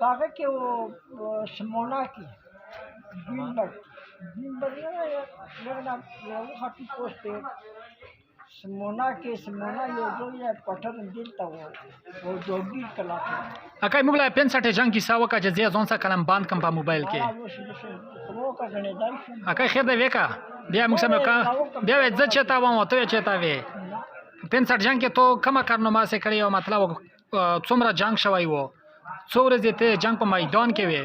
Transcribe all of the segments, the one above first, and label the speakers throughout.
Speaker 1: कागज के वो समोना की दिन भर लगना वो खाती पोस्टे समोना ये जो ये पठर दिल था वो जोगी कला
Speaker 2: Akai mugla pen sate jang ki sawa ka jazia zonsa kalam band kam pa mobile ke.
Speaker 1: वो का गणे Daesh
Speaker 2: Akai kher de veka. Bia muk sama ka. Bia ve zat cheta wa to ye cheta ve. Pen sate jang ke to kama karnoma se kari o matlab څومره جنگ شوی وو څو ورځې ته جنگ په میدان کې وې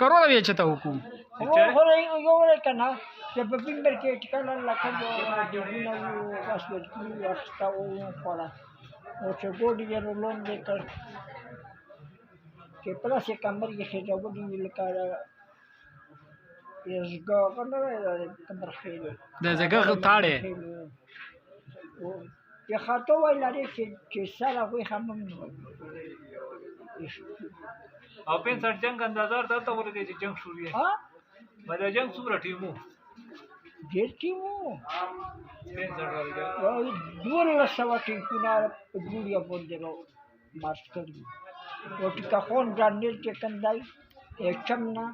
Speaker 2: کروڑه وی چې ته وکړو د زګغ تاړې
Speaker 1: که خاطو وای لري چې سره وي هم
Speaker 3: او په سر جنگ اندازار ته ورته چې جنگ شروع دی
Speaker 1: ها
Speaker 3: مده جنگ څومره ټیمو
Speaker 1: ډېر ټیمو
Speaker 3: په سر راځي
Speaker 1: او دوله سوا ټیمونه په ګوریا باندې نو مارچ کړی او ټیکا خون ځانل چې کندای اچمنا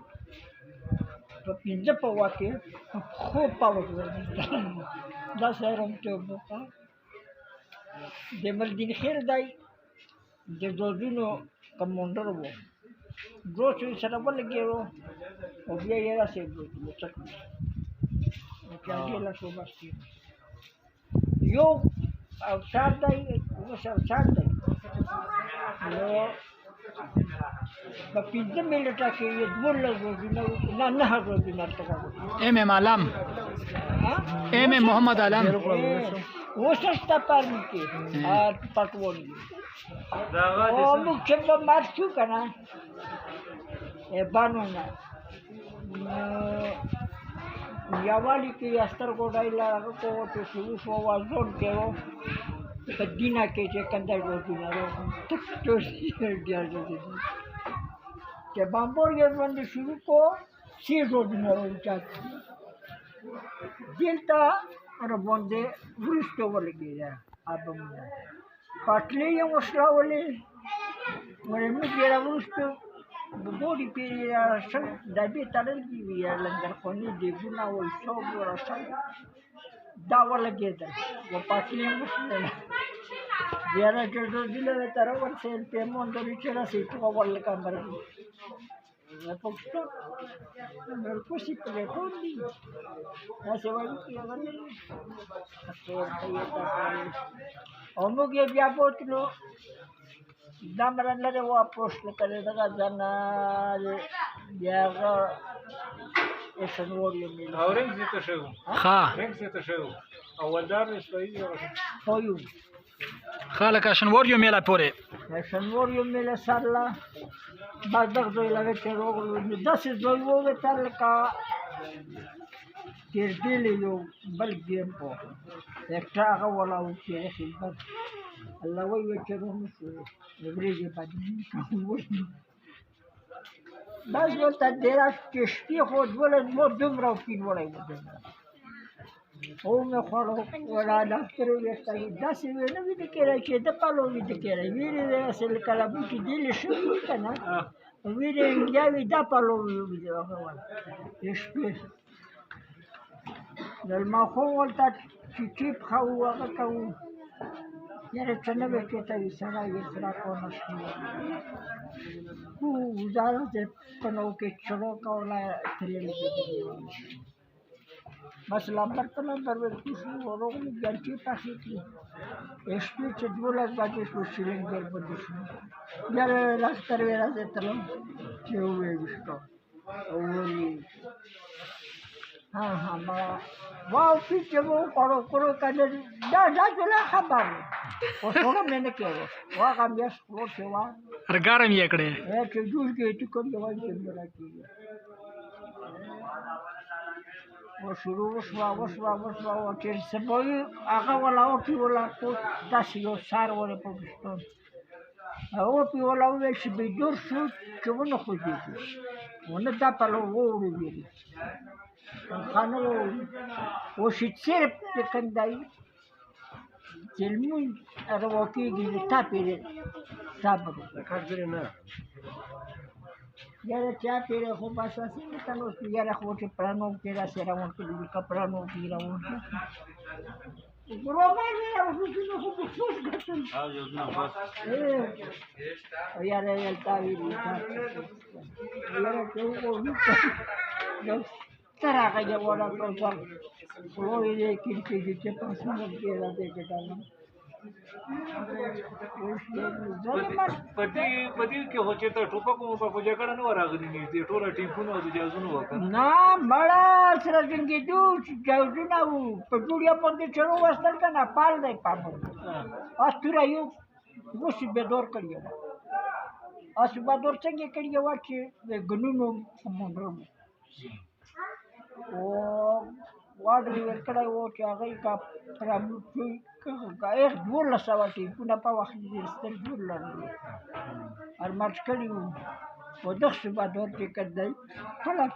Speaker 1: په پینځه په واکه خو پاو دا سره ته وکړه د ملدین خیر دای د دوزونو کمانډر وو دوی سره ولګیرو او بیا یې راځي دوی څه کوي لا شو باسي یو او شاد دای نو شاد دای نو په پینځه منټه کې یې دوه دوزونو نه دوزونو تاګه
Speaker 2: ام علم ام محمد علم
Speaker 1: वो सस्ता पानी के पटवन ओ मुख्य मार क्यों करना ए बानोना यावाली के अस्तर को डाइला को तो शुरू सो वाजोन के वो कदीना के कंदर को दिना तो दिया जो के बांबोर ये बंद शुरू को सी जो दिना चाहते दिलता और बंदे वृष्ट लगे अब पाटले ये मसला वाले मेरे में गेरा वृष्ट बोरी पे सब दाबे तड़ल की भी है लंगर कोनी देखना वो सब रसल दावा लगे था वो पाटले मसला गेरा जो दिल में तरह से पे मोंडो रिचरा से तो वाले का मर Pakistan, mereka sih pelakon ni. Nasi wajib yang mana? Omong dia biar tu lo. Damaran lada wapos lekar lekar jana dia ke esan warrior ni.
Speaker 3: اورنګ زه ته شو
Speaker 2: ها
Speaker 3: رنګ زه ته شو اولدار سوي
Speaker 1: Soyu.
Speaker 2: خالک شن وریو میلا پوره
Speaker 1: Esan warrior ni le sarla. Bagdak doi lage chero ni 10 doi wo ve tal ka tirdili yo bal tiempo ekta ka wala u che khidmat Allah wo ve chero musu ebrije padini bas wo ta dera kishti khod wala mo dumra pin wala او me kholo wala doctor ve ta 10 ve ne vi kera che da palo vi kera vire asel kala bu ki dili shu kana vire ngiavi da palo vi da wala ishpe dal ma khol ta chip khawa ka yare chana ve ke ta isara ye sara ko nashi ku uzara de kono ke choro ka wala tele बस लापरवाही बरबर किसी औरों ने गलती पासी की एसपी चंद्रबाबू बाजी सुशील गरबदिश यार रास्ते वेरा से तरम क्यों वे बिस्को ओरी हाँ हाँ माँ वाह फिर वो करो करो कर जा जा चला खबर वो थोड़ा मैंने किया वो काम यस वो सेवा
Speaker 2: रगारम ये कड़े
Speaker 1: है कि दूर के टिकट जवान के मेरा किया वो शुरू वो फिर से बोल आगा वाला वो पी वाला को 10 यो सार वाले पाकिस्तान वो पी वाला वो वैसे बिजोर शू क्यों न खोजी वो न ता पलो वो उड़ी गई खाना वो शिक्षे पे कंदाई چې لمونځ هغه وکېږي د تا پېرې صبر یاره چا پېرې خو بس څنګه ته نو یاره خو چې پرانو کې راسې روان کړي لکه پرانو کې روان یاره یلتا ویلي یاره ته وګورې تر هغه جوړه کړم وایي دې کړکۍ چې پاسونه کې را دې کېدل
Speaker 3: په دې کې هو چې ته ټوپک مو په جګړه نه راغلي دي ټوله ټیمونه او جازونه وکړ
Speaker 1: نه مړه سره جنګېدو چې جازونه وو په جوړیا باندې چړو وستل که نه پال دی پامو اس توره یو اوس یې بېدور کړی وه اس بېدور څنګه کړی وه چې د ګنونو سمندرونو واډر یې ورکړی و چې هغه یې کا ایک 1200 ټیپونه په وخت کې ستر جوړ لرلو ارمارچ کړي وو په دغسې بادور چې که دی ټوله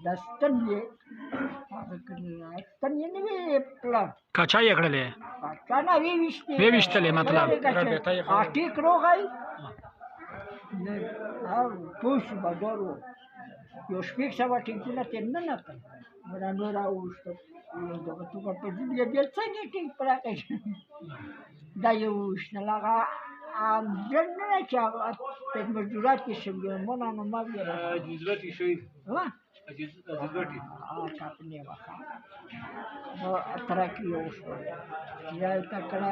Speaker 1: دا ستن یې هغه کړې ستن یې نه وي پلان
Speaker 2: کچا یې کړلې
Speaker 1: کچا نه
Speaker 2: ویویشتلې مطلب
Speaker 1: ټیک روغی پوه شو بادور و یو 600 ټیپونه ترې ننوتل رانو راوویشتل دغه توګه په دې بیا څنګه ټینګ پراته دا یې وویشتل هغه جنګ نه چې هغه په مزدورات کې شمګرمونه نو ما بیا
Speaker 3: جزبتي شهید جزبتي
Speaker 1: ټاپنې وخه نو اتراکي وشو یا تکړه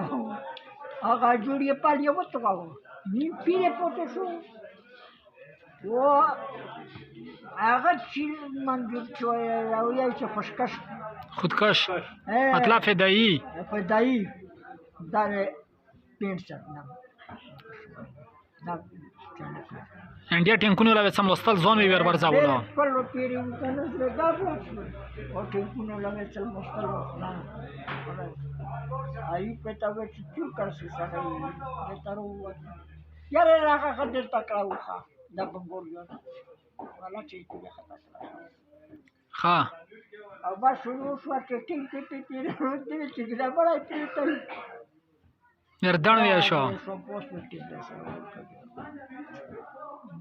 Speaker 1: هغه جوړې پالې وتاو نیم پیره پوتې شو و هغه چې منظور شوی راویل چې خوشکش
Speaker 2: خودکش مطلب فدایی
Speaker 1: دا 65 نه
Speaker 2: انډیا ټینکونو لا سم لستل ځون وی ورځاولو
Speaker 1: خپل پیری کنه زړه او ټینکونو لا سم لستل نه آی پتا و چې څو کارسي سره یې ترو یاره راغه خدای تکړه وخه دا بنګوريو ولا چې دې خطا
Speaker 2: ها
Speaker 1: او بس شروع شو چې ټینګ دې چې دا بڑای پیټل
Speaker 2: نردان ویا شو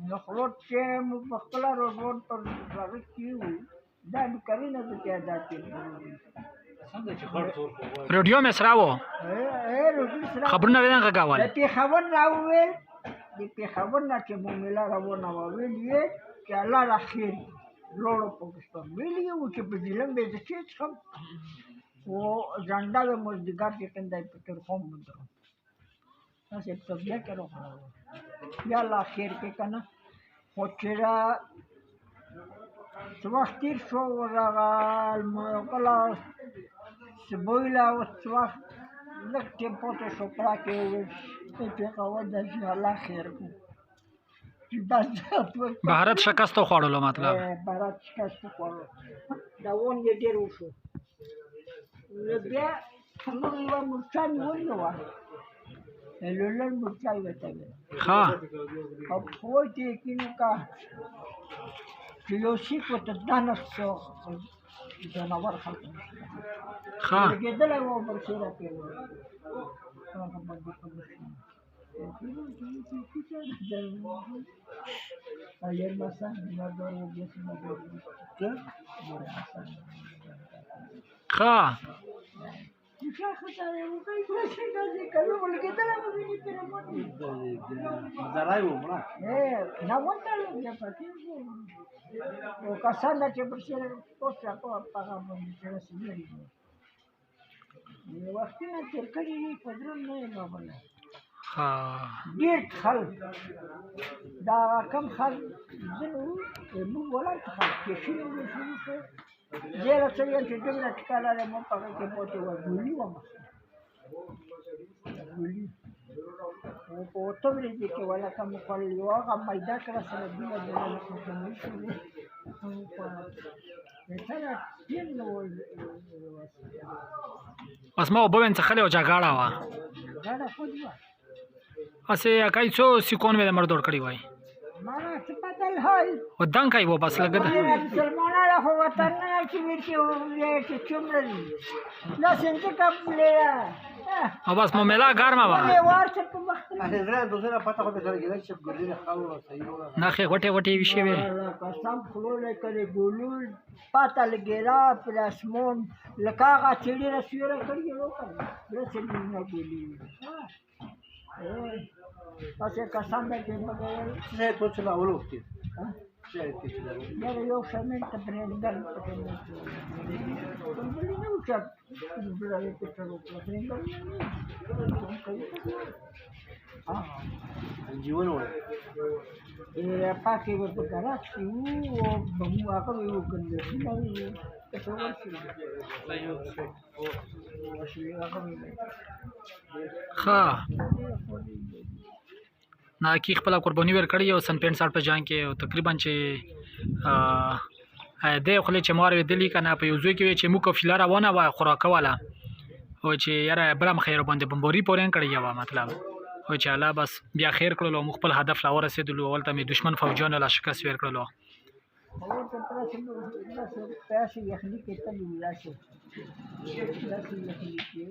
Speaker 1: نو خلوت چې مخکله روډ پر راغی کیو دا کارینه د پیدا کړی
Speaker 3: څنګه چې خړ څور
Speaker 2: رادیو مې سراو خبرونه وینم غاول
Speaker 1: په خبر راوې د په خبر نه چې موملا راونه ویلې چې الله را خیر لوړو پاکستان ویلې و چې په ځلم به د چې څم او ځاندا د مزدګار چې کنده په تر قوم مندر تاسو په بیا کړو یا الله خیر کې کنه خو چې را څوختیر شو ورغال مقلا سبویلا او څوخت لک ټیمپو ته شو پرا کې په قوت د الله خیر کو
Speaker 2: بهارت شکست خوړلو مطلب
Speaker 1: بهارت شکست خوړلو دا ون یې ډېر وشو نو بیا موږ یوه مرچا نیولې وه لوړ مرچا یې ورته
Speaker 2: ښه
Speaker 1: او پښو ته یې کینو کا چې یو سیک ورته دانسته جانور خلک
Speaker 2: ښه
Speaker 1: لګېدلی و برسېره پرې ayer masa no duermo bien si no duermo qué
Speaker 2: ها
Speaker 1: ډېر خلک دا کم خلک ځینې موږ ولاړ خلک چې شنو شنو شو ډېره څه یې چې دومره ټکا لري مو په هغه کې پوتې وه ګولي وه ګولي او په اوته ورځې کې ولکه مو خوړل یو هغه میده کړه سره دومره ډېره خوشحالي شوې
Speaker 2: بس ما وبوین څخه له جګړه وا
Speaker 1: غاړه خو دی
Speaker 2: اسه کای څو سکون مې مردور کړی وای
Speaker 1: ما څه پتل هاي
Speaker 2: ودان کای و بس لګد
Speaker 1: مسلمانانو دا خو وطنونه چې وایي چې څومره دي دا څنګه کمپلیه
Speaker 2: او بس ممیلا ګرمه وه
Speaker 1: وار څه په مخ
Speaker 2: نخې غوټې وټې ویشې وې
Speaker 1: قسم خلوله کړې ګولول پاته لګېرا پلاسمون لکه هغه چړې را سیوره کړې وکړه داسې نه ګولي پسې قسم دی چې مګر یاره یو شمېر ته برېنډل پکې نه بلې نه وچه برایې پېټر وکړه برېنډل پاکې به په ګراج کې وو او هغه به یې وګنډېدونه وو ګټور شي
Speaker 2: ښه ناکي خپله قرباني ورکړې او سن 65 په جنګ کې او تقریبا چې دی خولې چې مار ویدلي که نه په یو ځای کې وی چې موږ قافله روانه وه خوراکه واله او چې یاره بله مخې را باندې بمباري پورې کړې وه مطلب او چې الله بس بیا خیر کړلو موږ خپل هدف لا ورسېدلو هلته مې دشمن فوجیانو لا شکست ورکړلو
Speaker 1: پیسې یخني کې تللي داسې یخني کې